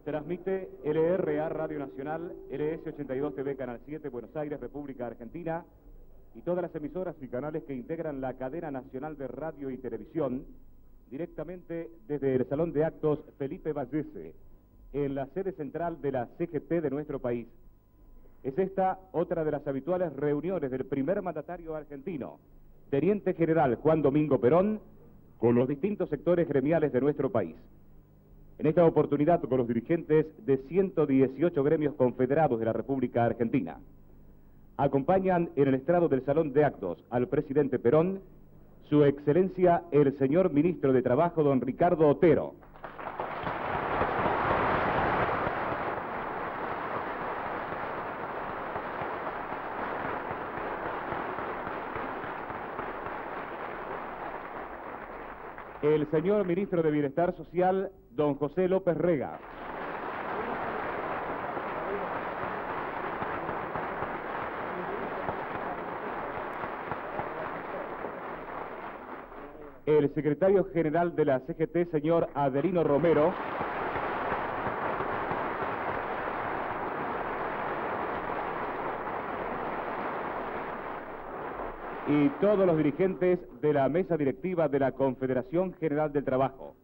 Transmite LRA Radio Nacional, LS82 TV Canal 7, Buenos Aires, República Argentina, y todas las emisoras y canales que integran la cadena nacional de radio y televisión, directamente desde el Salón de Actos Felipe Vallese, en la sede central de la CGT de nuestro país. Es esta otra de las habituales reuniones del primer mandatario argentino, Teniente General Juan Domingo Perón, con los distintos sectores gremiales de nuestro país. En esta oportunidad con los dirigentes de 118 gremios confederados de la República Argentina. Acompañan en el estrado del Salón de Actos al presidente Perón, su excelencia el señor ministro de Trabajo, don Ricardo Otero. El señor ministro de Bienestar Social, don José López Rega. El secretario general de la CGT, señor Adelino Romero. Y todos los dirigentes de la mesa directiva de la Confederación General del Trabajo.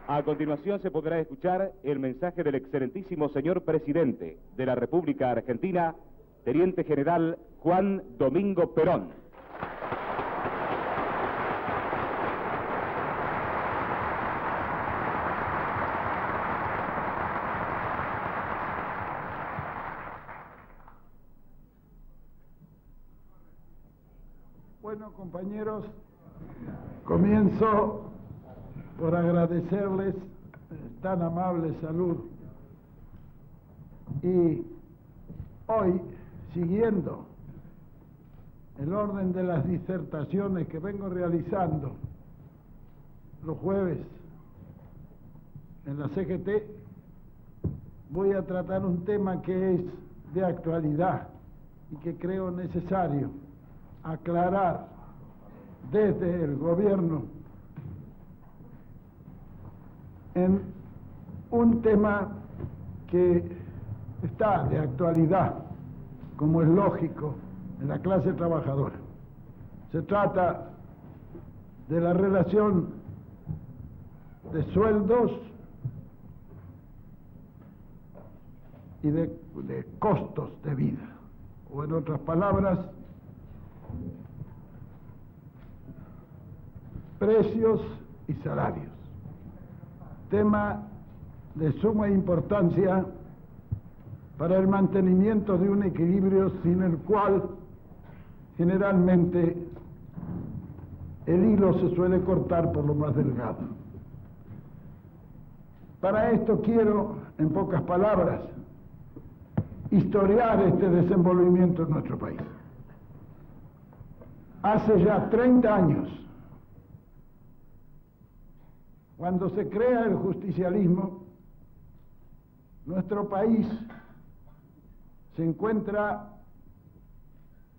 A continuación se podrá escuchar el mensaje del excelentísimo señor presidente de la República Argentina, Teniente General Juan Domingo Perón. Bueno, compañeros, comienzo por agradecerles tan amable salud. Y hoy, siguiendo el orden de las disertaciones que vengo realizando los jueves en la CGT, voy a tratar un tema que es de actualidad y que creo necesario aclarar desde el gobierno en un tema que está de actualidad, como es lógico, en la clase trabajadora. Se trata de la relación de sueldos y de costos de vida, o en otras palabras, precios y salarios. Tema de suma importancia para el mantenimiento de un equilibrio sin el cual generalmente el hilo se suele cortar por lo más delgado. Para esto quiero, en pocas palabras, historiar este desenvolvimiento en nuestro país. Hace ya 30 años, cuando se crea el justicialismo, nuestro país se encuentra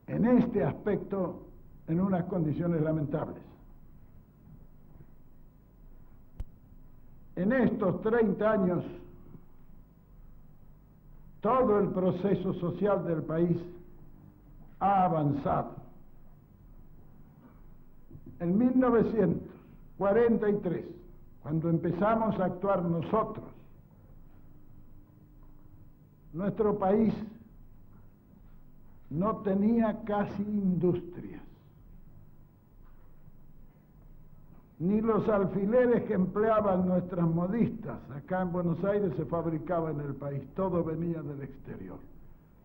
en este aspecto en unas condiciones lamentables. En estos 30 años, todo el proceso social del país ha avanzado. En 1943, cuando empezamos a actuar nosotros, nuestro país no tenía casi industrias. Ni los alfileres que empleaban nuestras modistas acá en Buenos Aires se fabricaban en el país, todo venía del exterior.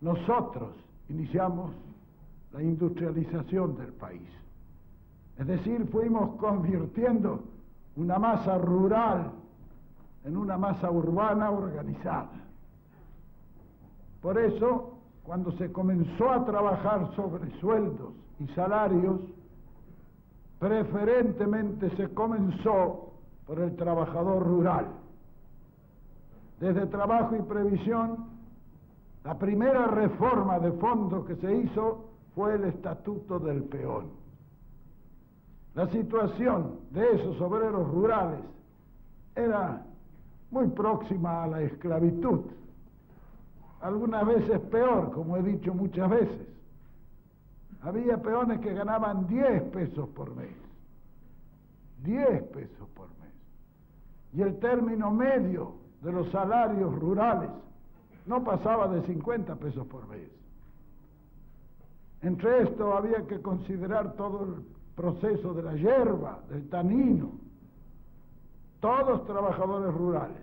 Nosotros iniciamos la industrialización del país. Es decir, fuimos convirtiendo una masa rural en una masa urbana organizada. Por eso, cuando se comenzó a trabajar sobre sueldos y salarios, preferentemente se comenzó por el trabajador rural. Desde Trabajo y Previsión, la primera reforma de fondo que se hizo fue el Estatuto del Peón. La situación de esos obreros rurales era muy próxima a la esclavitud, algunas veces peor, como he dicho muchas veces. Había peones que ganaban 10 pesos por mes, 10 pesos por mes, y el término medio de los salarios rurales no pasaba de 50 pesos por mes. Entre esto había que considerar todo el proceso de la yerba, del tanino, todos trabajadores rurales,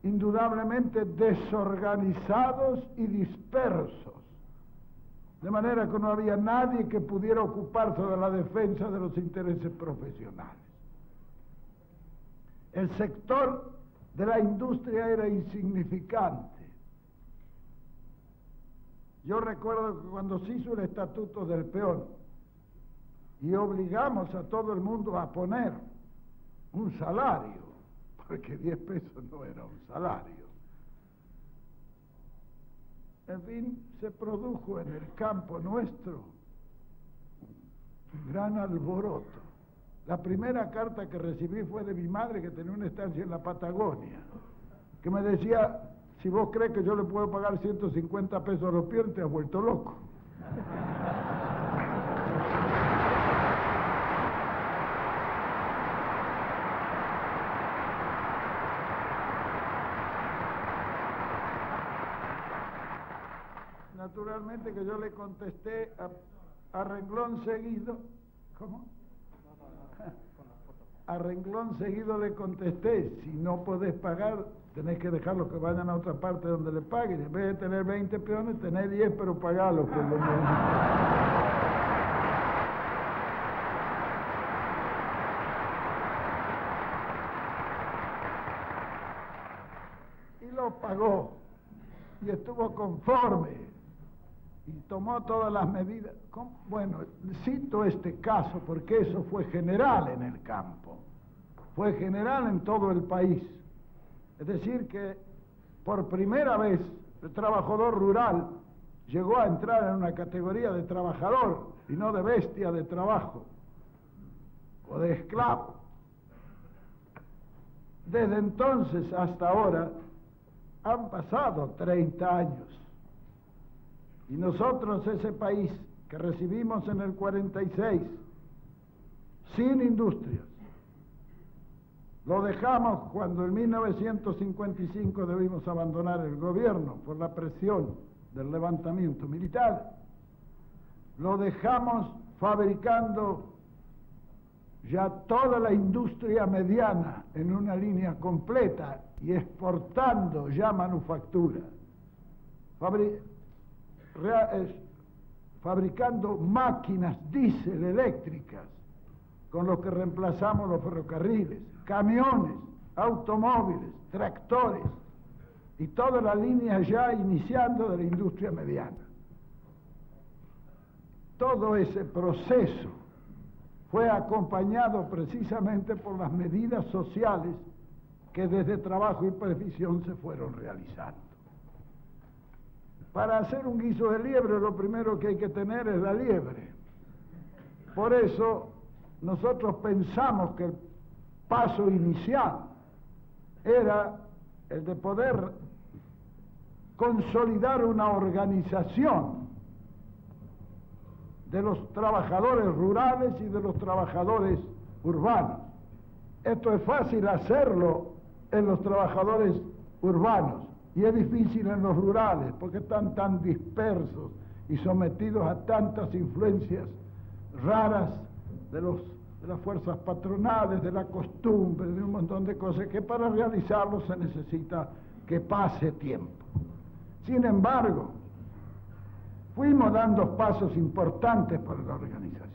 indudablemente desorganizados y dispersos, de manera que no había nadie que pudiera ocuparse de la defensa de los intereses profesionales. El sector de la industria era insignificante. Yo recuerdo que cuando se hizo el estatuto del peón y obligamos a todo el mundo a poner un salario, porque 10 pesos no era un salario. En fin, se produjo en el campo nuestro un gran alboroto. La primera carta que recibí fue de mi madre, que tenía una estancia en la Patagonia, que me decía: si vos crees que yo le puedo pagar 150 pesos a los peones, te has vuelto loco. Naturalmente que yo le contesté a renglón seguido. ¿Cómo? A renglón seguido le contesté: si no podés pagar, tenés que dejarlos que vayan a otra parte donde le paguen. En vez de tener 20 peones, tenés 10, pero pagalos por lo menos. Y lo pagó, y estuvo conforme, y tomó todas las medidas. Bueno, cito este caso porque eso fue general en el campo, fue general en todo el país. Es decir, que por primera vez el trabajador rural llegó a entrar en una categoría de trabajador y no de bestia de trabajo o de esclavo. Desde entonces hasta ahora han pasado 30 años. Y nosotros, ese país que recibimos en el 46, sin industrias, lo dejamos cuando en 1955 debimos abandonar el gobierno por la presión del levantamiento militar. Lo dejamos fabricando ya toda la industria mediana en una línea completa y exportando ya manufactura. Fabricando máquinas diésel eléctricas con lo que reemplazamos los ferrocarriles, camiones, automóviles, tractores y toda la línea ya iniciando de la industria mediana. Todo ese proceso fue acompañado precisamente por las medidas sociales que desde Trabajo y Previsión se fueron realizando. Para hacer un guiso de liebre, lo primero que hay que tener es la liebre. Por eso nosotros pensamos que el paso inicial era el de poder consolidar una organización de los trabajadores rurales y de los trabajadores urbanos. Esto es fácil hacerlo en los trabajadores urbanos y es difícil en los rurales porque están tan dispersos y sometidos a tantas influencias raras de las fuerzas patronales, de la costumbre, de un montón de cosas que para realizarlo se necesita que pase tiempo. Sin embargo, fuimos dando pasos importantes para la organización.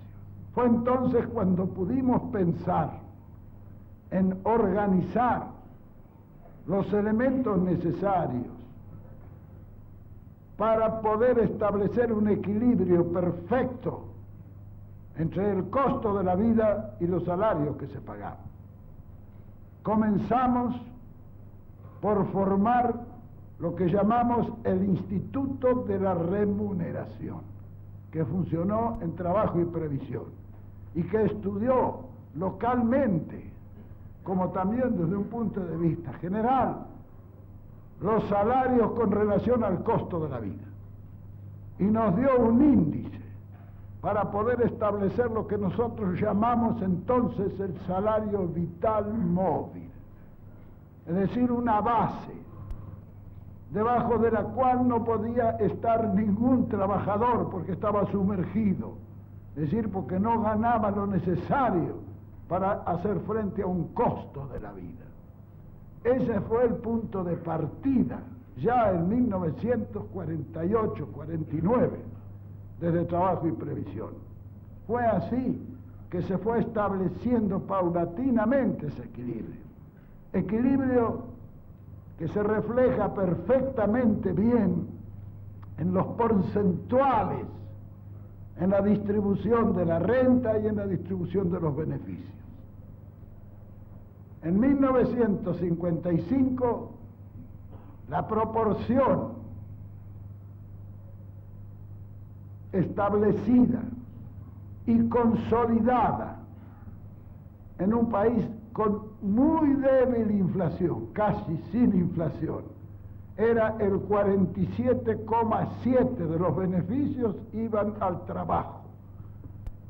Fue entonces cuando pudimos pensar en organizar los elementos necesarios para poder establecer un equilibrio perfecto entre el costo de la vida y los salarios que se pagaban. Comenzamos por formar lo que llamamos el Instituto de la Remuneración, que funcionó en Trabajo y Previsión. y que estudió localmente, como también desde un punto de vista general, los salarios con relación al costo de la vida. Y nos dio un índice para poder establecer lo que nosotros llamamos entonces el salario vital móvil, es decir, una base debajo de la cual no podía estar ningún trabajador porque estaba sumergido, es decir, porque no ganaba lo necesario para hacer frente a un costo de la vida. Ese fue el punto de partida, ya en 1948-49, desde Trabajo y Previsión. Fue así que se fue estableciendo paulatinamente ese equilibrio. Equilibrio que se refleja perfectamente bien en los porcentuales, en la distribución de la renta y en la distribución de los beneficios. En 1955, la proporción establecida y consolidada en un país con muy débil inflación, casi sin inflación, era el 47,7% de los beneficios iban al trabajo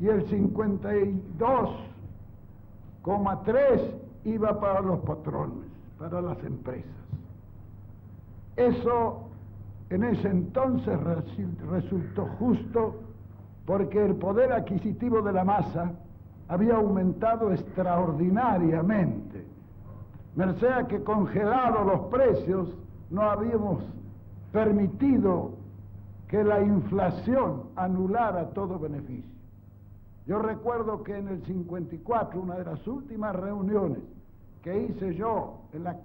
y el 52,3% iba para los patrones, para las empresas. Eso en ese entonces resultó justo porque el poder adquisitivo de la masa había aumentado extraordinariamente, merced a que congelados los precios no habíamos permitido que la inflación anulara todo beneficio. Yo recuerdo que en el 54, una de las últimas reuniones que hice yo en la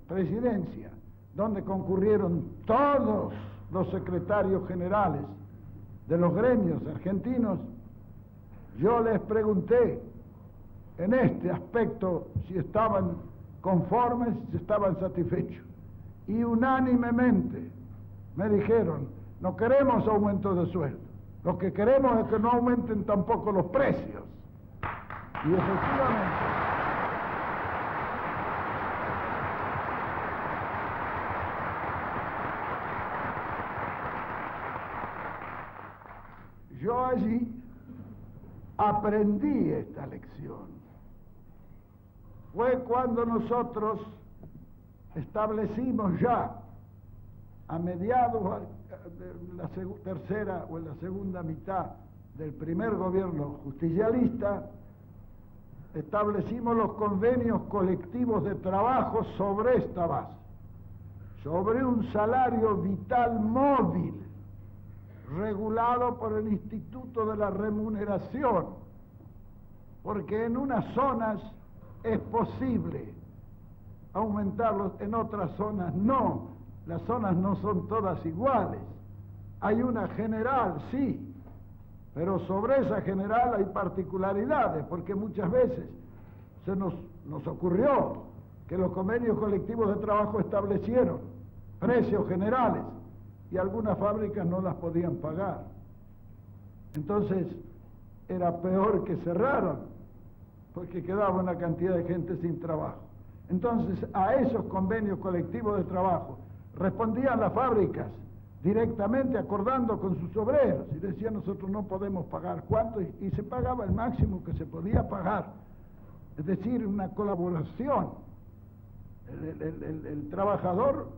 presidencia, donde concurrieron todos los secretarios generales de los gremios argentinos, yo les pregunté en este aspecto si estaban conformes, si estaban satisfechos. Y unánimemente me dijeron, no queremos aumento de sueldo, lo que queremos es que no aumenten tampoco los precios. Y efectivamente, yo allí aprendí esta lección. Fue cuando nosotros establecimos ya, a mediados de la tercera o en la segunda mitad del primer gobierno justicialista, establecimos los convenios colectivos de trabajo sobre esta base, sobre un salario vital móvil, regulado por el Instituto de la Remuneración, porque en unas zonas es posible aumentarlos, en otras zonas no. Las zonas no son todas iguales. Hay una general, sí, pero sobre esa general hay particularidades, porque muchas veces nos ocurrió que los convenios colectivos de trabajo establecieron precios generales y algunas fábricas no las podían pagar. Entonces era peor que cerraran, porque quedaba una cantidad de gente sin trabajo. Entonces a esos convenios colectivos de trabajo respondían las fábricas directamente acordando con sus obreros y decían nosotros no podemos pagar cuánto y se pagaba el máximo que se podía pagar, es decir, una colaboración. El trabajador,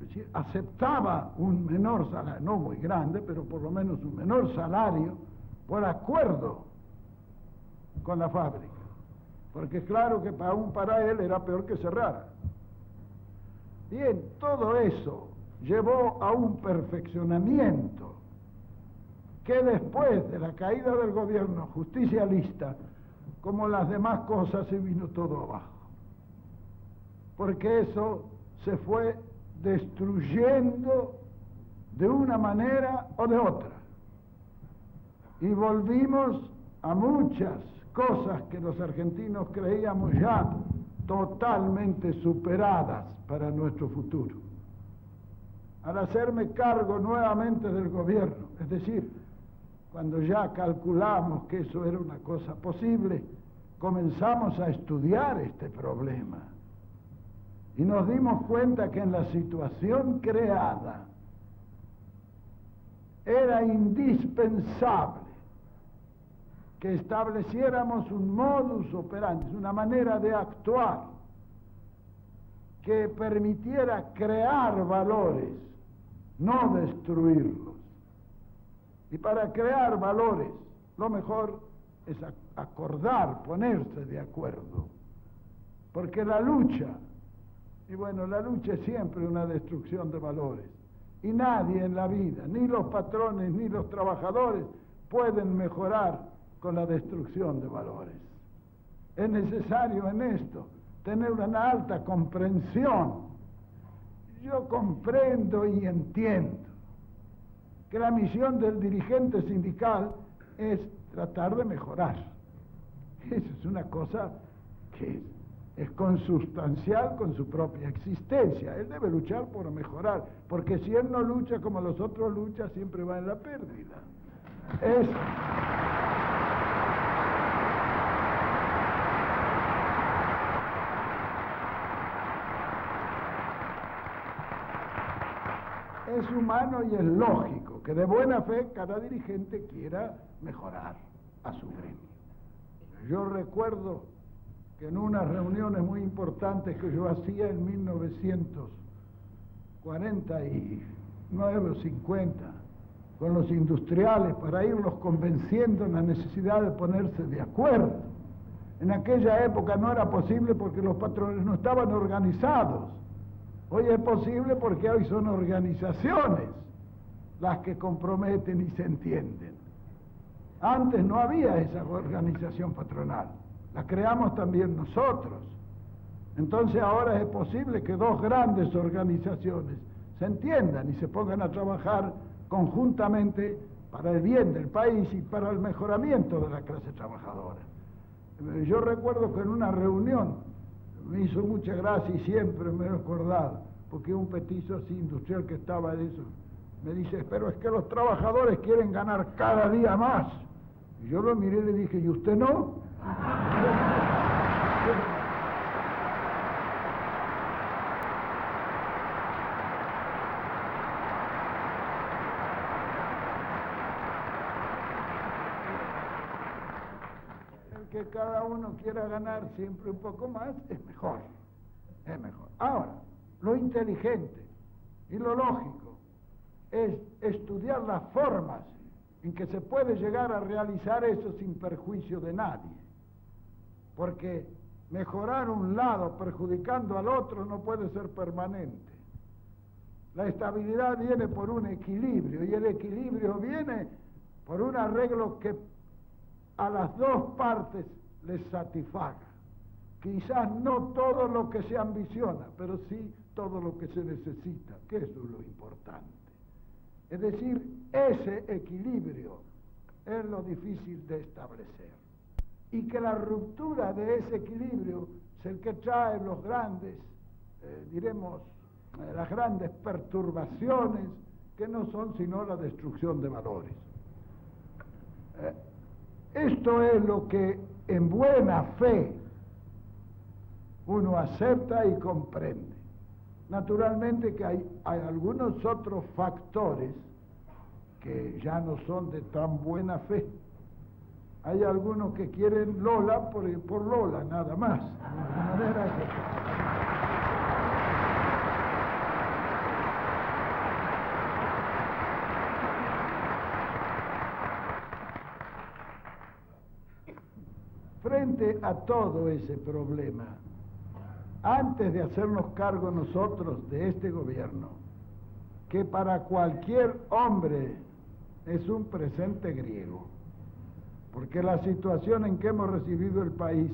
es decir, aceptaba un menor salario, no muy grande, pero por lo menos un menor salario por acuerdo con la fábrica, porque claro que para él era peor que cerrar. Bien, todo eso llevó a un perfeccionamiento que después de la caída del gobierno justicialista, como las demás cosas, se vino todo abajo, porque eso se fue destruyendo de una manera o de otra y volvimos a muchas cosas que los argentinos creíamos ya totalmente superadas para nuestro futuro. Al hacerme cargo nuevamente del gobierno, es decir, cuando ya calculamos que eso era una cosa posible, comenzamos a estudiar este problema y nos dimos cuenta que en la situación creada era indispensable que estableciéramos un modus operandi, una manera de actuar que permitiera crear valores, no destruirlos. Y para crear valores, lo mejor es acordar, ponerse de acuerdo. Porque la lucha, y bueno, la lucha es siempre una destrucción de valores. Y nadie en la vida, ni los patrones, ni los trabajadores, pueden mejorar con la destrucción de valores. Es necesario en esto tener una alta comprensión. Yo comprendo y entiendo que la misión del dirigente sindical es tratar de mejorar. Eso es una cosa que es consustancial con su propia existencia. Él debe luchar por mejorar, porque si él no lucha como los otros luchan, siempre va en la pérdida. Es humano y es lógico que de buena fe cada dirigente quiera mejorar a su gremio. Yo recuerdo que en unas reuniones muy importantes que yo hacía en 1949 o 50 con los industriales para irlos convenciendo en la necesidad de ponerse de acuerdo. En aquella época no era posible porque los patrones no estaban organizados. Hoy es posible porque hoy son organizaciones las que comprometen y se entienden. Antes no había esa organización patronal, la creamos también nosotros. Entonces ahora es posible que dos grandes organizaciones se entiendan y se pongan a trabajar conjuntamente para el bien del país y para el mejoramiento de la clase trabajadora. Yo recuerdo que en una reunión me hizo mucha gracia y siempre me he acordado, porque un petizo así industrial que estaba de eso, me dice, pero es que los trabajadores quieren ganar cada día más. Y yo lo miré y le dije, ¿y usted no? El que cada uno quiera ganar siempre un poco más es mejor, es mejor. Ahora, lo inteligente y lo lógico es estudiar las formas en que se puede llegar a realizar eso sin perjuicio de nadie. Porque mejorar un lado perjudicando al otro no puede ser permanente. La estabilidad viene por un equilibrio y el equilibrio viene por un arreglo que a las dos partes les satisfaga. Quizás no todo lo que se ambiciona, pero sí todo lo que se necesita, que eso es lo importante. Es decir, ese equilibrio es lo difícil de establecer. Y que la ruptura de ese equilibrio es el que trae los grandes, las grandes perturbaciones, que no son sino la destrucción de valores. Esto es lo que en buena fe uno acepta y comprende. Naturalmente que hay algunos otros factores que ya no son de tan buena fe. Hay algunos que quieren Lola por Lola, nada más. De manera que frente a todo ese problema, antes de hacernos cargo nosotros de este gobierno, que para cualquier hombre es un presente griego, porque la situación en que hemos recibido el país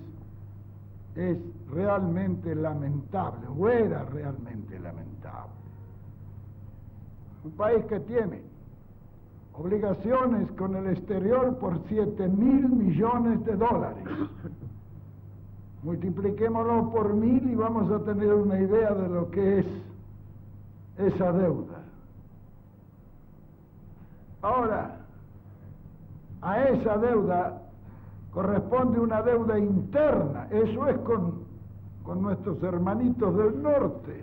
es realmente lamentable, o era realmente lamentable. Un país que tiene obligaciones con el exterior por 7.000 millones de dólares. Multipliquémoslo por 1.000 y vamos a tener una idea de lo que es esa deuda. Ahora, A esa deuda corresponde una deuda interna, eso es con nuestros hermanitos del norte.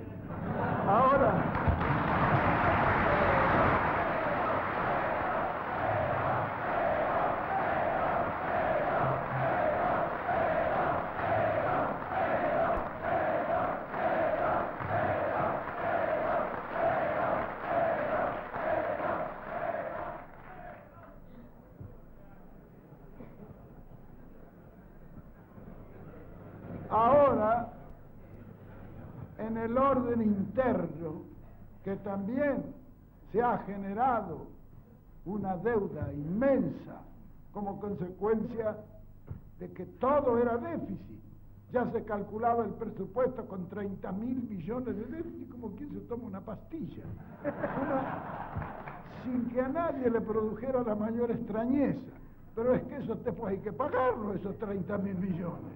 Ahora, en el orden interno, que también se ha generado una deuda inmensa como consecuencia de que todo era déficit. Ya se calculaba el presupuesto con 30.000 millones de déficit, como quien se toma una pastilla, sin que a nadie le produjera la mayor extrañeza. Pero es que eso después hay que pagarlo, esos 30.000 millones.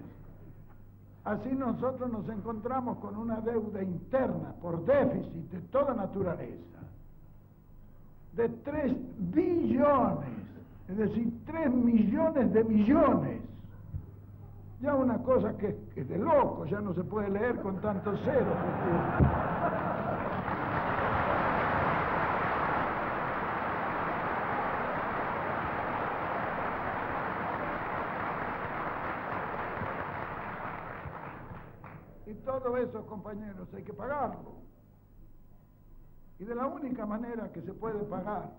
Así nosotros nos encontramos con una deuda interna por déficit de toda naturaleza, de 3 billones, es decir, 3 millones de millones. Ya una cosa que es de loco, ya no se puede leer con tantos ceros. Y todo eso, compañeros, hay que pagarlo. Y de la única manera que se puede pagar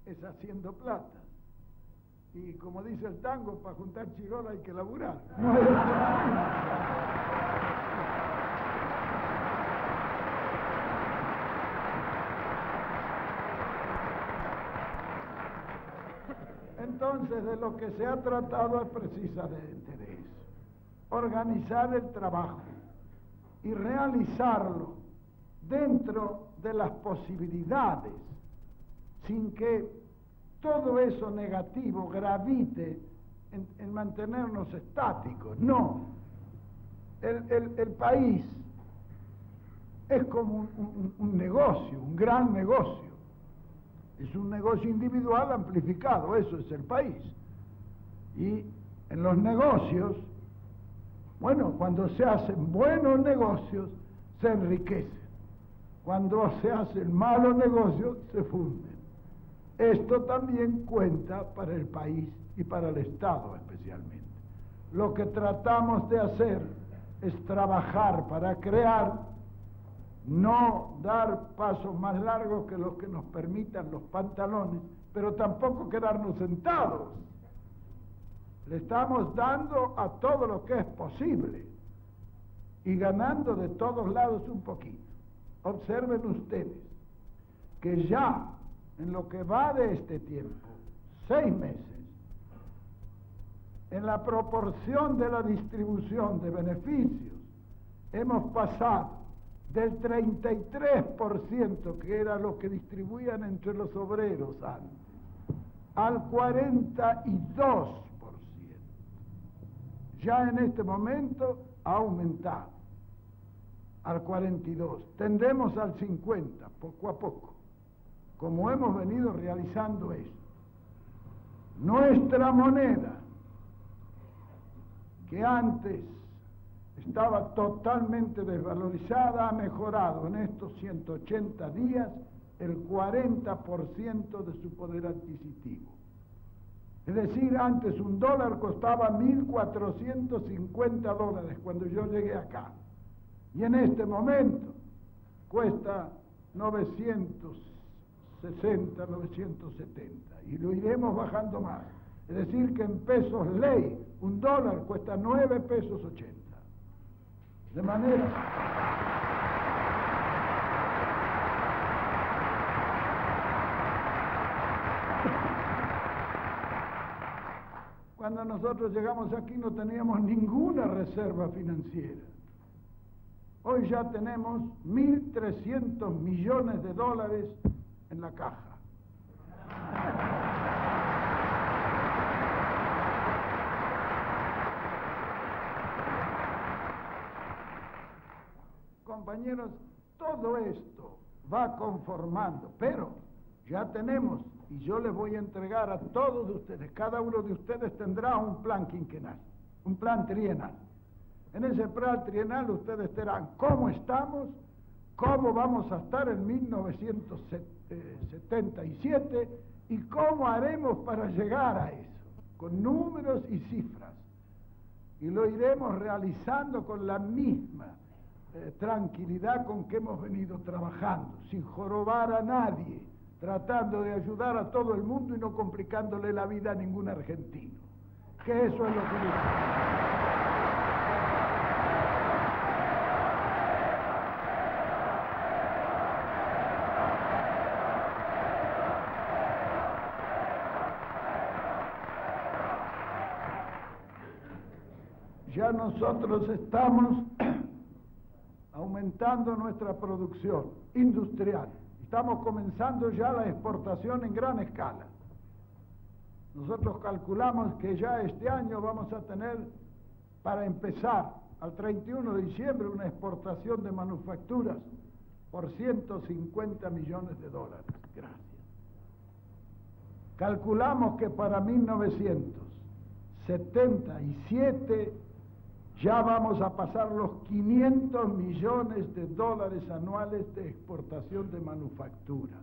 es haciendo plata. Y como dice el tango, para juntar chirola hay que laburar. No hay otra manera. Entonces, de lo que se ha tratado es precisamente de eso. Organizar el trabajo y realizarlo dentro de las posibilidades, sin que todo eso negativo gravite en mantenernos estáticos. No, el país es como un negocio, un gran negocio. Es un negocio individual amplificado, eso es el país. Y en los negocios, bueno, cuando se hacen buenos negocios, se enriquecen. Cuando se hacen malos negocios, se funden. Esto también cuenta para el país y para el Estado especialmente. Lo que tratamos de hacer es trabajar para crear, no dar pasos más largos que los que nos permitan los pantalones, pero tampoco quedarnos sentados. Le estamos dando a todo lo que es posible y ganando de todos lados un poquito. Observen ustedes que ya en lo que va de este tiempo, 6 meses, en la proporción de la distribución de beneficios, hemos pasado del 33%, que era lo que distribuían entre los obreros antes, al 42%. Ya en este momento ha aumentado al 42%. Tendemos al 50%, poco a poco, como hemos venido realizando esto. Nuestra moneda, que antes estaba totalmente desvalorizada, ha mejorado en estos 180 días el 40% de su poder adquisitivo. Es decir, antes un dólar costaba $1.450 cuando yo llegué acá. Y en este momento cuesta 960, 970. Y lo iremos bajando más. Es decir, que en pesos ley, un dólar cuesta 9 pesos 80. De manera... Cuando nosotros llegamos aquí no teníamos ninguna reserva financiera. Hoy ya tenemos 1.300 millones de dólares en la caja. Compañeros, todo esto va conformando, pero ya tenemos y yo les voy a entregar a todos ustedes, cada uno de ustedes tendrá un plan quinquenal, un plan trienal. En ese plan trienal ustedes verán cómo estamos, cómo vamos a estar en 1977 y cómo haremos para llegar a eso, con números y cifras. Y lo iremos realizando con la misma tranquilidad con que hemos venido trabajando, sin jorobar a nadie, tratando de ayudar a todo el mundo y no complicándole la vida a ningún argentino. Que eso es lo que ya nosotros estamos aumentando nuestra producción industrial. Estamos comenzando ya la exportación en gran escala. Nosotros calculamos que ya este año vamos a tener, para empezar, al 31 de diciembre, una exportación de manufacturas por 150 millones de dólares. Gracias. Calculamos que para 1977 ya vamos a pasar los 500 millones de dólares anuales de exportación de manufactura.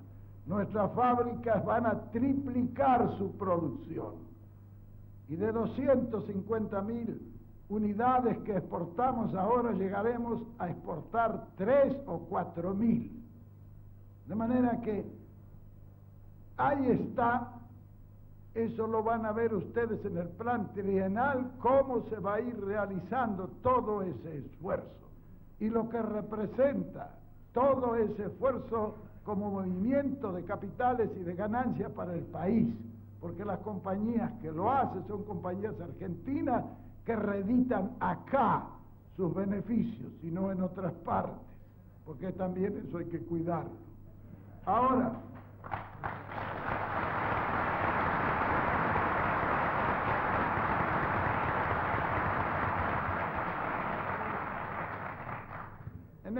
Nuestras fábricas van a triplicar su producción. Y de 250.000 unidades que exportamos ahora llegaremos a exportar 3 o 4.000. De manera que ahí está. Eso lo van a ver ustedes en el plan trienal, cómo se va a ir realizando todo ese esfuerzo y lo que representa todo ese esfuerzo como movimiento de capitales y de ganancias para el país, porque las compañías que lo hacen son compañías argentinas que reeditan acá sus beneficios y no en otras partes, porque también eso hay que cuidarlo. Ahora, en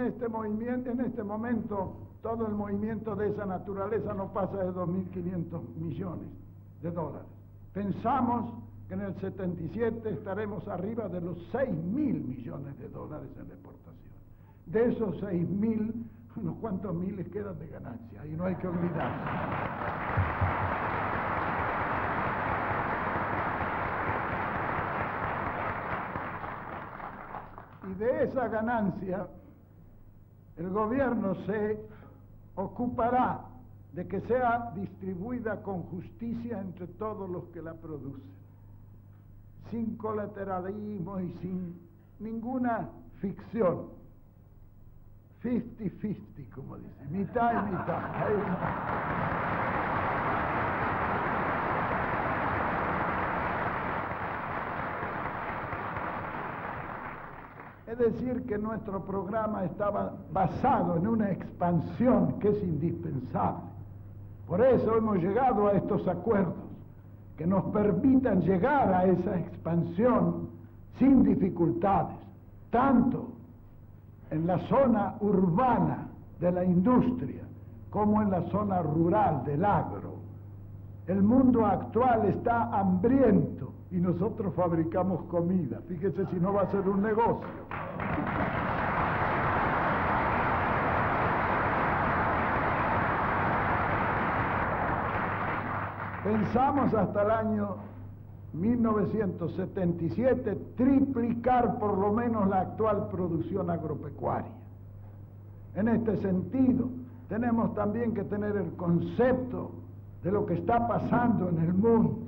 este momento, todo el movimiento de esa naturaleza no pasa de 2.500 millones de dólares. Pensamos que en el 77 estaremos arriba de los 6.000 millones de dólares en la exportación. De esos 6.000, unos cuantos miles quedan de ganancia, y no hay que olvidarse. Y de esa ganancia, el gobierno se ocupará de que sea distribuida con justicia entre todos los que la producen, sin colateralismo y sin ninguna ficción. 50-50, como dice, mitad y mitad. Es decir, que nuestro programa estaba basado en una expansión que es indispensable. Por eso hemos llegado a estos acuerdos, que nos permitan llegar a esa expansión sin dificultades, tanto en la zona urbana de la industria como en la zona rural del agro. El mundo actual está hambriento y nosotros fabricamos comida. Fíjese si no va a ser un negocio. Pensamos hasta el año 1977 triplicar por lo menos la actual producción agropecuaria. En este sentido, tenemos también que tener el concepto de lo que está pasando en el mundo,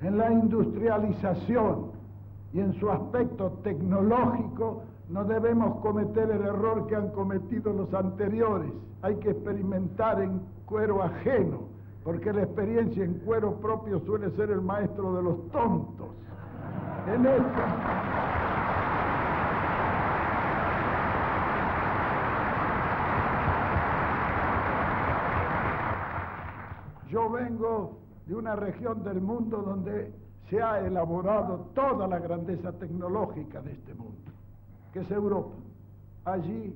en la industrialización y en su aspecto tecnológico. No debemos cometer el error que han cometido los anteriores. Hay que experimentar en cuero ajeno, porque la experiencia en cuero propio suele ser el maestro de los tontos. En esto, yo vengo de una región del mundo donde se ha elaborado toda la grandeza tecnológica de este mundo, que es Europa. Allí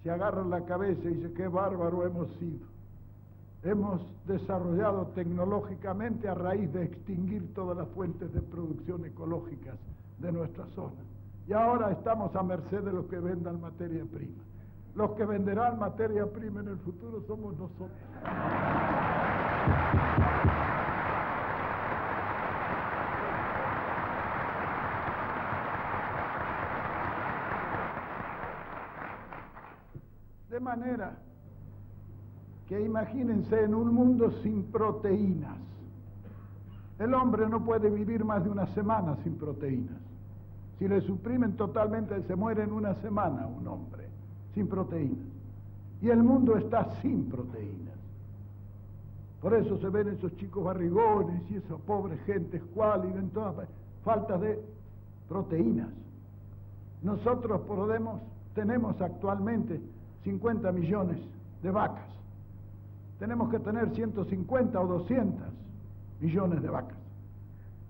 se agarran la cabeza y dicen: qué bárbaro hemos sido. hemos desarrollado tecnológicamente a raíz de extinguir todas las fuentes de producción ecológicas de nuestra zona. Y ahora estamos a merced de los que vendan materia prima. Los que venderán materia prima en el futuro somos nosotros. De manera que imagínense en un mundo sin proteínas. El hombre no puede vivir más de una semana sin proteínas. Si le suprimen totalmente, se muere en una semana un hombre sin proteínas. Y el mundo está sin proteínas. Por eso se ven esos chicos barrigones y esa pobre gente escuálida en todas partes. Falta de proteínas. Nosotros tenemos actualmente 50 millones de vacas. Tenemos que tener 150 o 200 millones de vacas,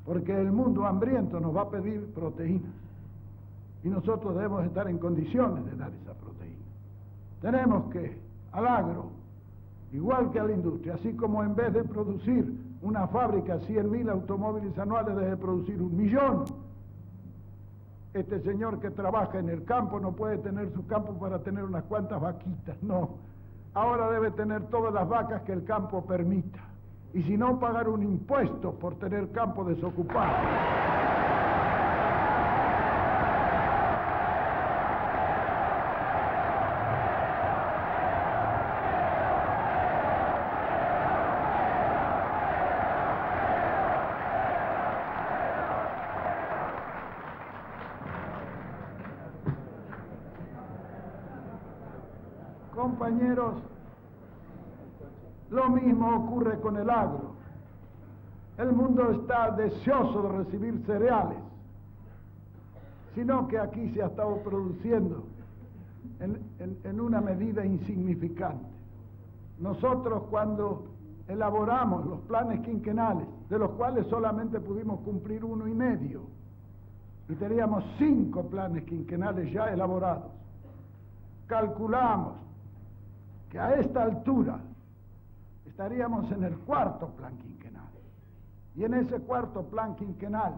porque el mundo hambriento nos va a pedir proteínas y nosotros debemos estar en condiciones de dar esa proteína. Tenemos que, al agro, igual que a la industria, así como en vez de producir una fábrica 100.000 automóviles anuales debe producir 1.000.000, este señor que trabaja en el campo no puede tener su campo para tener unas cuantas vaquitas, no. Ahora debe tener todas las vacas que el campo permita. Y si no, pagar un impuesto por tener campo desocupado. Compañeros, lo mismo ocurre con el agro. El mundo está deseoso de recibir cereales, sino que aquí se ha estado produciendo en una medida insignificante. Nosotros, cuando elaboramos los planes quinquenales, de los cuales solamente pudimos cumplir 1,5, y teníamos 5 planes quinquenales ya elaborados, calculamos que a esta altura estaríamos en el 4º plan quinquenal. Y en ese 4º plan quinquenal,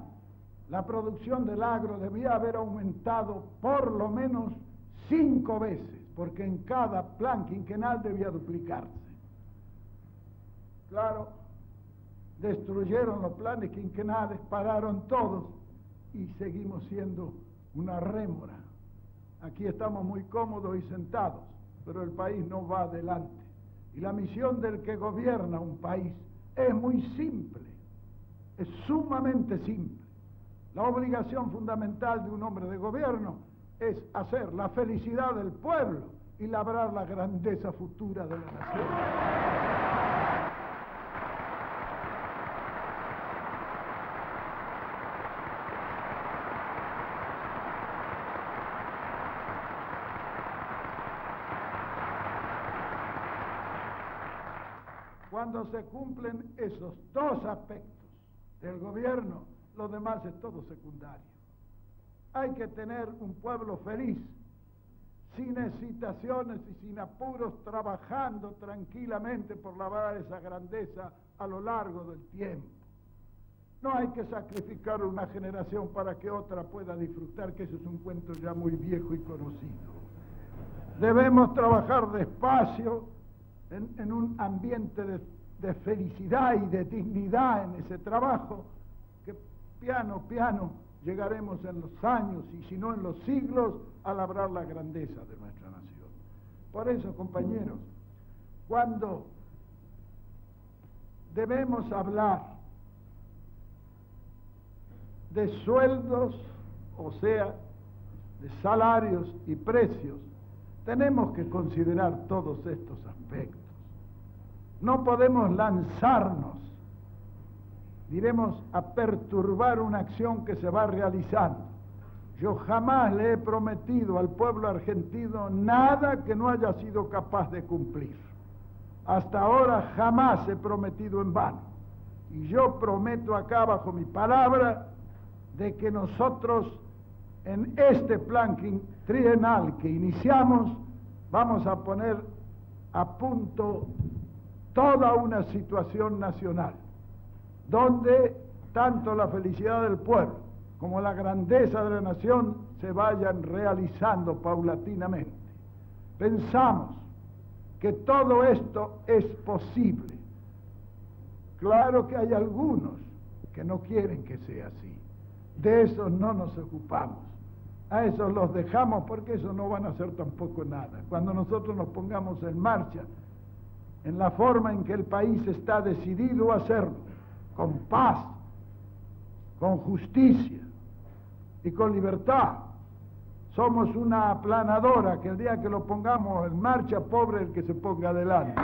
la producción del agro debía haber aumentado por lo menos 5 veces, porque en cada plan quinquenal debía duplicarse. Claro, destruyeron los planes quinquenales, pararon todos y seguimos siendo una rémora. Aquí estamos muy cómodos y sentados, pero el país no va adelante. Y la misión del que gobierna un país es muy simple, es sumamente simple. La obligación fundamental de un hombre de gobierno es hacer la felicidad del pueblo y labrar la grandeza futura de la nación. Cuando se cumplen esos 2 aspectos del gobierno, lo demás es todo secundario. Hay que tener un pueblo feliz, sin excitaciones y sin apuros, trabajando tranquilamente por labrar esa grandeza a lo largo del tiempo. No hay que sacrificar una generación para que otra pueda disfrutar, que ese es un cuento ya muy viejo y conocido. Debemos trabajar despacio, en un ambiente de felicidad y de dignidad en ese trabajo, que piano piano llegaremos en los años y si no en los siglos a labrar la grandeza de nuestra nación. Por eso, compañeros, cuando debemos hablar de sueldos, o sea, de salarios y precios, tenemos que considerar todos estos aspectos. No podemos lanzarnos, diremos, a perturbar una acción que se va realizando. Yo jamás le he prometido al pueblo argentino nada que no haya sido capaz de cumplir. Hasta ahora jamás he prometido en vano. Y yo prometo acá bajo mi palabra de que nosotros en este plan trienal que iniciamos vamos a poner a punto toda una situación nacional, donde tanto la felicidad del pueblo como la grandeza de la nación se vayan realizando paulatinamente. Pensamos que todo esto es posible. Claro que hay algunos que no quieren que sea así. De esos no nos ocupamos. A esos los dejamos porque esos no van a hacer tampoco nada. Cuando nosotros nos pongamos en marcha, en la forma en que el país está decidido a hacerlo, con paz, con justicia y con libertad, somos una aplanadora que el día que lo pongamos en marcha, pobre el que se ponga adelante.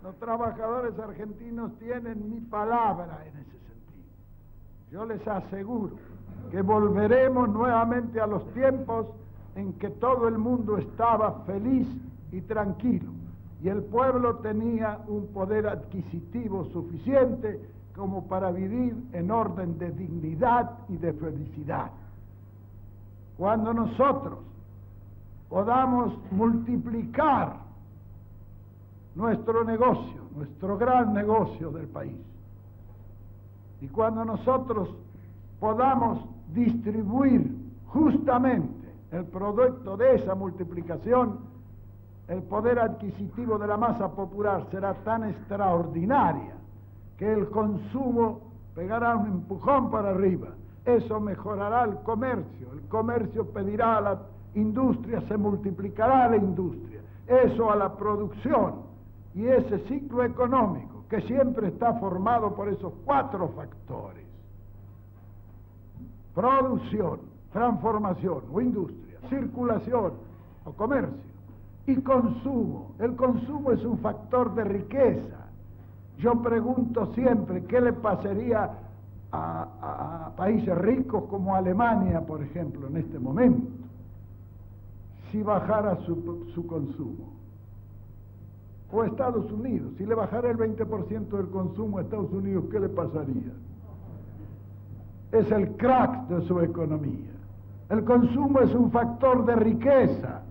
Los trabajadores argentinos tienen mi palabra en ese sentido. Yo les aseguro que volveremos nuevamente a los tiempos en que todo el mundo estaba feliz y tranquilo y el pueblo tenía un poder adquisitivo suficiente como para vivir en orden de dignidad y de felicidad. Cuando nosotros podamos multiplicar nuestro negocio, nuestro gran negocio del país, y cuando nosotros podamos distribuir justamente el producto de esa multiplicación, el poder adquisitivo de la masa popular será tan extraordinaria que el consumo pegará un empujón para arriba. Eso mejorará el comercio pedirá a la industria, se multiplicará la industria, eso a la producción, y ese ciclo económico que siempre está formado por esos 4 factores: producción, transformación o industria, circulación o comercio y consumo. El consumo es un factor de riqueza. Yo pregunto siempre qué le pasaría a países ricos como Alemania, por ejemplo, en este momento, si bajara su consumo. O Estados Unidos, si le bajara el 20% del consumo a Estados Unidos, ¿qué le pasaría? Es el crack de su economía. El consumo es un factor de riqueza,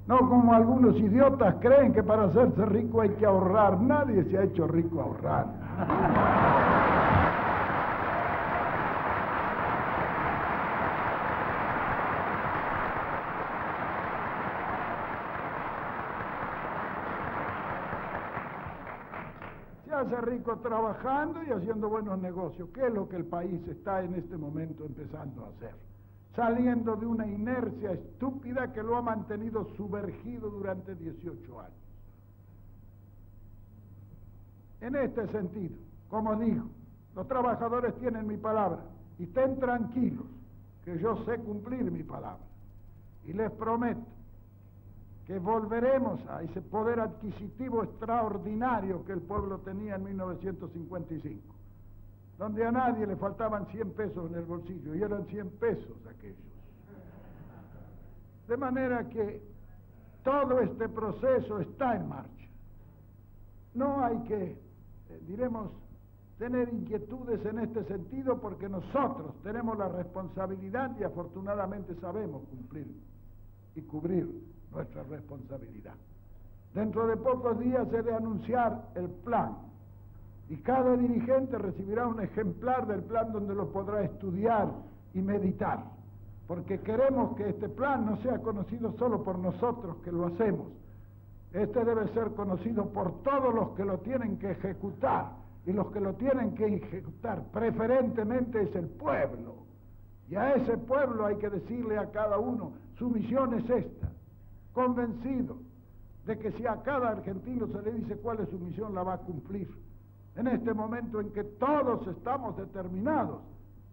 no como algunos idiotas creen que para hacerse rico hay que ahorrar. Nadie se ha hecho rico ahorrando. Se hace rico trabajando y haciendo buenos negocios, que es lo que el país está en este momento empezando a hacer, saliendo de una inercia estúpida que lo ha mantenido sumergido durante 18 años. En este sentido, como digo, los trabajadores tienen mi palabra y estén tranquilos que yo sé cumplir mi palabra, y les prometo que volveremos a ese poder adquisitivo extraordinario que el pueblo tenía en 1955, donde a nadie le faltaban 100 pesos en el bolsillo, y eran 100 pesos aquellos. De manera que todo este proceso está en marcha. No hay que, tener inquietudes en este sentido, porque nosotros tenemos la responsabilidad y afortunadamente sabemos cumplir y cubrir nuestra responsabilidad. Dentro de pocos días se debe anunciar el plan, y cada dirigente recibirá un ejemplar del plan donde lo podrá estudiar y meditar, porque queremos que este plan no sea conocido solo por nosotros que lo hacemos. Este debe ser conocido por todos los que lo tienen que ejecutar, y los que lo tienen que ejecutar preferentemente es el pueblo, y a ese pueblo hay que decirle a cada uno: su misión es esta. Convencido de que si a cada argentino se le dice cuál es su misión, la va a cumplir. En este momento en que todos estamos determinados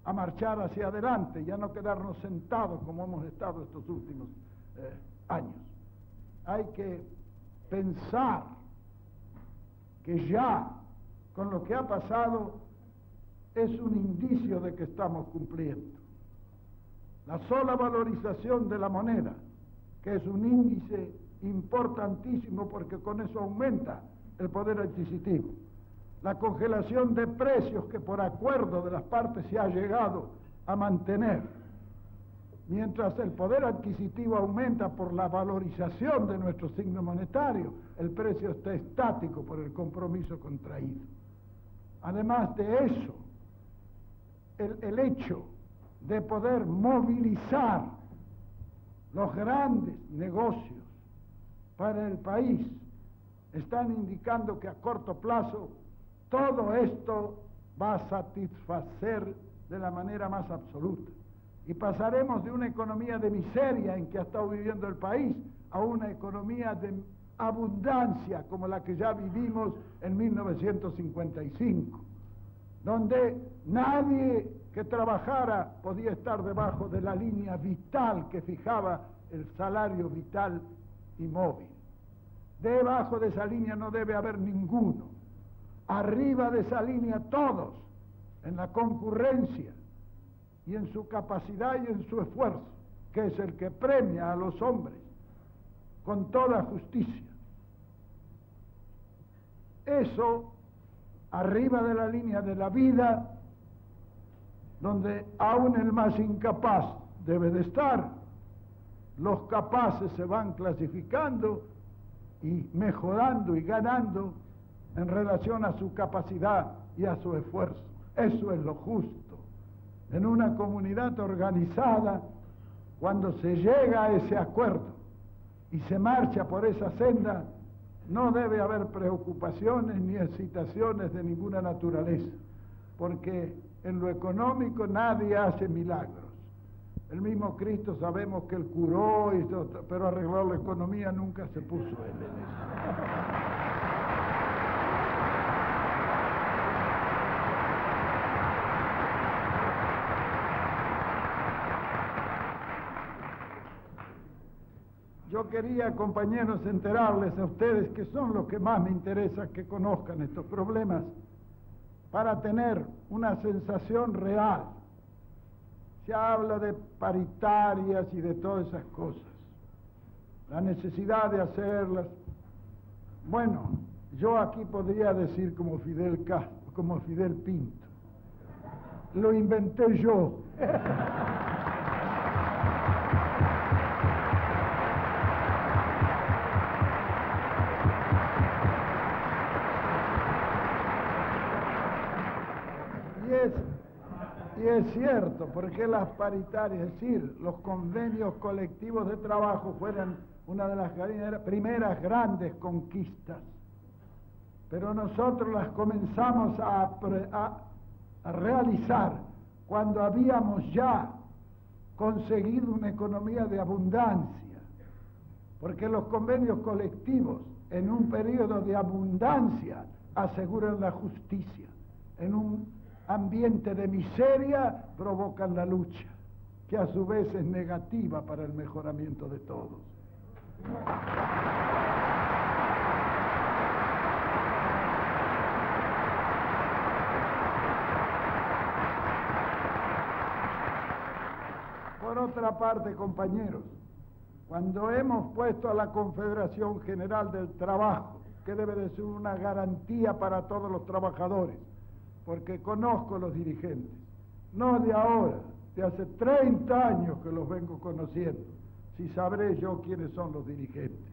a marchar hacia adelante y a no quedarnos sentados como hemos estado estos últimos años, hay que pensar que ya con lo que ha pasado es un indicio de que estamos cumpliendo. La sola valorización de la moneda, que es un índice importantísimo porque con eso aumenta el poder adquisitivo, la congelación de precios que por acuerdo de las partes se ha llegado a mantener. Mientras el poder adquisitivo aumenta por la valorización de nuestro signo monetario, el precio está estático por el compromiso contraído. Además de eso, el hecho de poder movilizar los grandes negocios para el país están indicando que a corto plazo todo esto va a satisfacer de la manera más absoluta. Y pasaremos de una economía de miseria en que ha estado viviendo el país a una economía de abundancia como la que ya vivimos en 1955, donde nadie que trabajara podía estar debajo de la línea vital que fijaba el salario vital y móvil. Debajo de esa línea no debe haber ninguno. Arriba de esa línea todos, en la concurrencia y en su capacidad y en su esfuerzo, que es el que premia a los hombres con toda justicia. Eso, arriba de la línea de la vida, donde aún el más incapaz debe de estar, los capaces se van clasificando y mejorando y ganando en relación a su capacidad y a su esfuerzo. Eso es lo justo. En una comunidad organizada, cuando se llega a ese acuerdo y se marcha por esa senda, no debe haber preocupaciones ni excitaciones de ninguna naturaleza, porque en lo económico nadie hace milagros. El mismo Cristo sabemos que él curó, pero arreglar la economía nunca se puso él en eso. Yo quería, compañeros, enterarles a ustedes, que son los que más me interesa que conozcan estos problemas, para tener una sensación real. Se habla de paritarias y de todas esas cosas, la necesidad de hacerlas. Bueno, yo aquí podría decir como Fidel Castro, como Fidel Pinto, lo inventé yo. Y es cierto, porque las paritarias, es decir, los convenios colectivos de trabajo fueron una de las primeras grandes conquistas, pero nosotros las comenzamos a realizar cuando habíamos ya conseguido una economía de abundancia, porque los convenios colectivos en un periodo de abundancia aseguran la justicia, en un ambiente de miseria provocan la lucha, que a su vez es negativa para el mejoramiento de todos. Por otra parte, compañeros, cuando hemos puesto a la Confederación General del Trabajo, que debe de ser una garantía para todos los trabajadores, porque conozco los dirigentes, no de ahora, de hace 30 años que los vengo conociendo, si sabré yo quiénes son los dirigentes.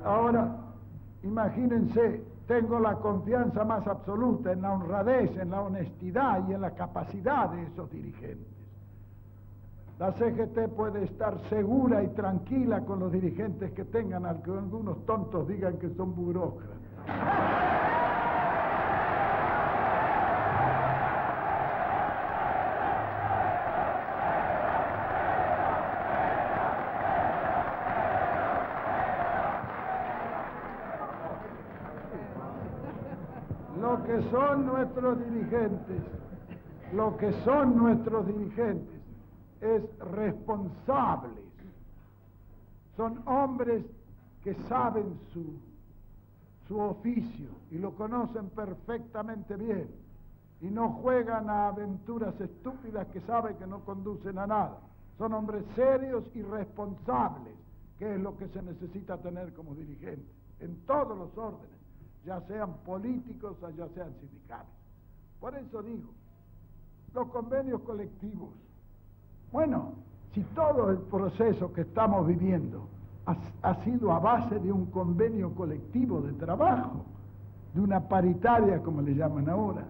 Ahora, imagínense, tengo la confianza más absoluta en la honradez, en la honestidad y en la capacidad de esos dirigentes. La CGT puede estar segura y tranquila con los dirigentes que tengan, aunque algunos tontos digan que son burócratas. Lo que son nuestros dirigentes es responsables. Son hombres que saben su oficio y lo conocen perfectamente bien y no juegan a aventuras estúpidas que saben que no conducen a nada. Son hombres serios y responsables, que es lo que se necesita tener como dirigente, en todos los órdenes, ya sean políticos o ya sean sindicales. Por eso digo, los convenios colectivos, bueno, si todo el proceso que estamos viviendo ha sido a base de un convenio colectivo de trabajo, de una paritaria como le llaman ahora,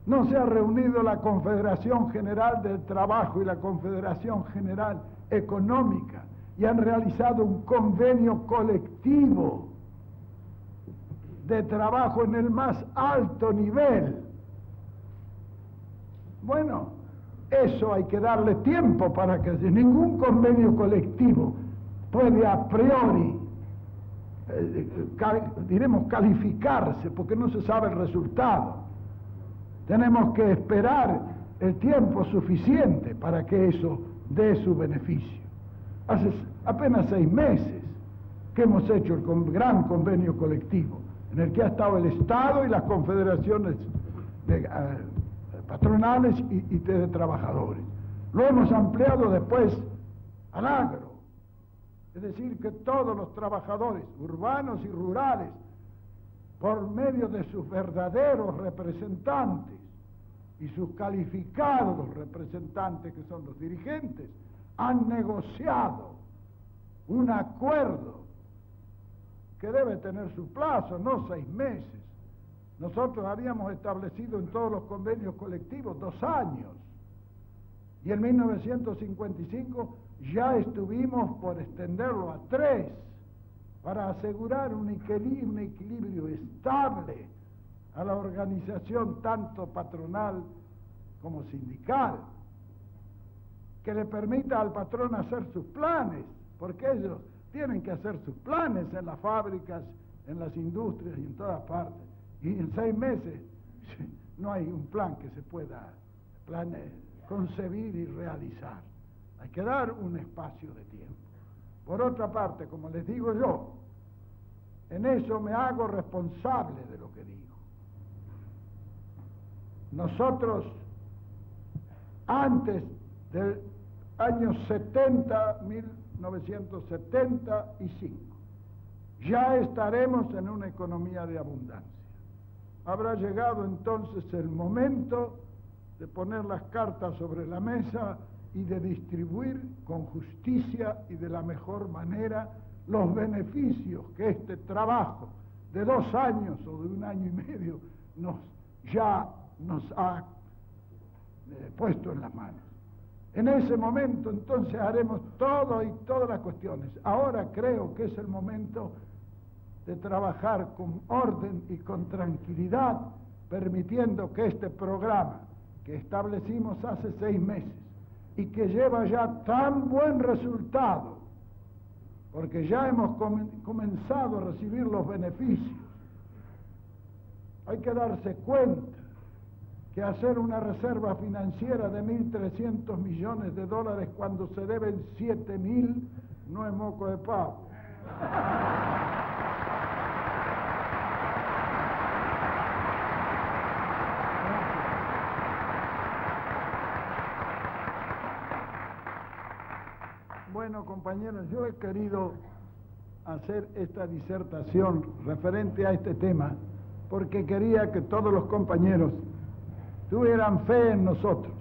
no se ha reunido la Confederación General del Trabajo y la Confederación General Económica y han realizado un convenio colectivo de trabajo en el más alto nivel. Bueno, eso hay que darle tiempo para que ningún convenio colectivo puede a priori, diremos, calificarse, porque no se sabe el resultado. Tenemos que esperar el tiempo suficiente para que eso dé su beneficio. Hace apenas 6 meses que hemos hecho el gran convenio colectivo, en el que ha estado el Estado y las confederaciones patronales y de trabajadores. Lo hemos ampliado después al agro, es decir, que todos los trabajadores urbanos y rurales, por medio de sus verdaderos representantes y sus calificados representantes, que son los dirigentes, han negociado un acuerdo que debe tener su plazo, no 6 meses. Nosotros habíamos establecido en todos los convenios colectivos 2 años, y en 1955 ya estuvimos por extenderlo a 3, para asegurar un equilibrio estable a la organización tanto patronal como sindical, que le permita al patrón hacer sus planes, porque ellos tienen que hacer sus planes en las fábricas, en las industrias y en todas partes. Y en 6 meses no hay un plan que se pueda concebir y realizar. Hay que dar un espacio de tiempo. Por otra parte, como les digo yo, en eso me hago responsable de lo que digo. Nosotros, antes del año 1975, ya estaremos en una economía de abundancia. Habrá llegado entonces el momento de poner las cartas sobre la mesa y de distribuir con justicia y de la mejor manera los beneficios que este trabajo de 2 años o de 1 año y medio ya nos ha puesto en las manos. En ese momento entonces haremos todo y todas las cuestiones. Ahora creo que es el momento de trabajar con orden y con tranquilidad, permitiendo que este programa que establecimos hace 6 meses y que lleva ya tan buen resultado, porque ya hemos comenzado a recibir los beneficios. Hay que darse cuenta que hacer una reserva financiera de 1.300 millones de dólares cuando se deben 7.000 no es moco de pavo. Bueno, compañeros, yo he querido hacer esta disertación referente a este tema porque quería que todos los compañeros tuvieran fe en nosotros,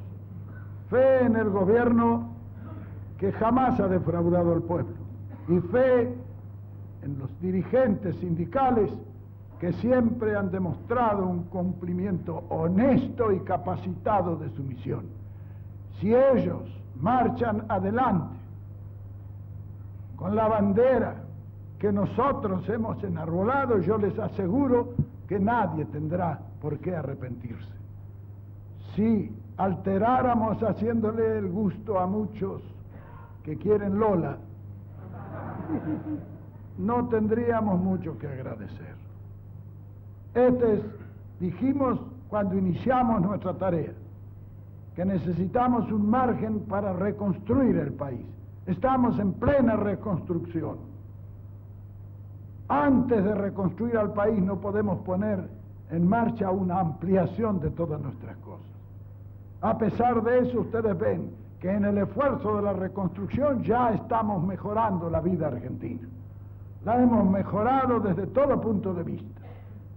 fe en el gobierno que jamás ha defraudado al pueblo, y fe en los dirigentes sindicales que siempre han demostrado un cumplimiento honesto y capacitado de su misión. Si ellos marchan adelante con la bandera que nosotros hemos enarbolado, yo les aseguro que nadie tendrá por qué arrepentirse. Si alteráramos haciéndole el gusto a muchos que quieren Lola, no tendríamos mucho que agradecer. Dijimos cuando iniciamos nuestra tarea, que necesitamos un margen para reconstruir el país. Estamos en plena reconstrucción. Antes de reconstruir al país no podemos poner en marcha una ampliación de todas nuestras cosas. A pesar de eso, ustedes ven que en el esfuerzo de la reconstrucción ya estamos mejorando la vida argentina. La hemos mejorado desde todo punto de vista,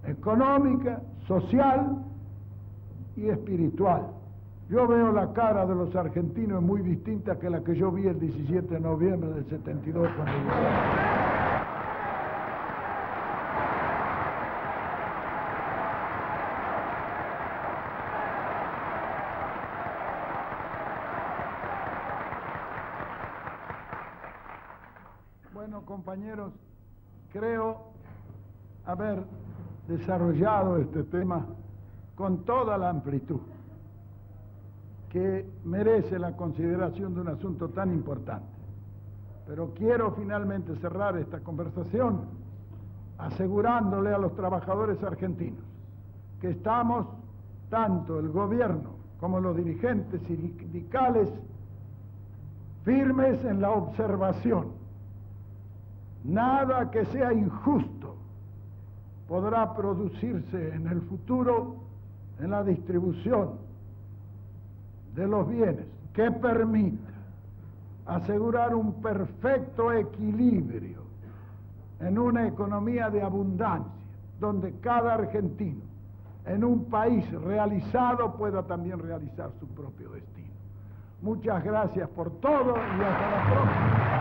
económica, social y espiritual. Yo veo la cara de los argentinos muy distinta que la que yo vi el 17 de noviembre del 72 cuando llegué. Bueno, compañeros, creo haber desarrollado este tema con toda la amplitud que merece la consideración de un asunto tan importante. Pero quiero finalmente cerrar esta conversación asegurándole a los trabajadores argentinos que estamos, tanto el gobierno como los dirigentes sindicales, firmes en la observación. Nada que sea injusto podrá producirse en el futuro en la distribución de los bienes que permita asegurar un perfecto equilibrio en una economía de abundancia, donde cada argentino en un país realizado pueda también realizar su propio destino. Muchas gracias por todo y hasta la próxima.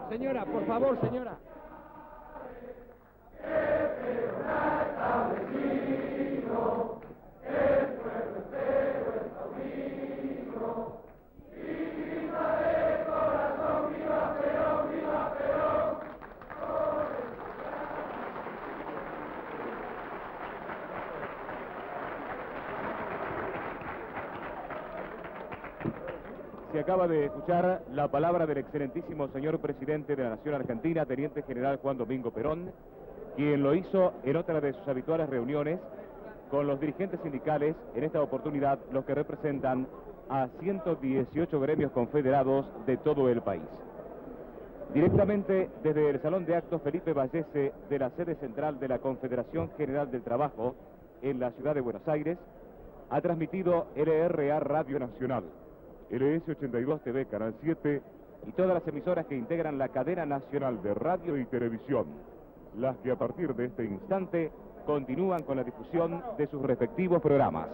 Señora, por favor, señora. Se acaba de escuchar la palabra del excelentísimo señor presidente de la Nación Argentina, Teniente General Juan Domingo Perón, quien lo hizo en otra de sus habituales reuniones con los dirigentes sindicales, en esta oportunidad los que representan a 118 gremios confederados de todo el país. Directamente desde el Salón de Actos Felipe Vallese de la sede central de la Confederación General del Trabajo en la ciudad de Buenos Aires, ha transmitido LRA Radio Nacional, LS82 TV Canal 7 y todas las emisoras que integran la cadena nacional de radio y televisión, las que a partir de este instante continúan con la difusión de sus respectivos programas.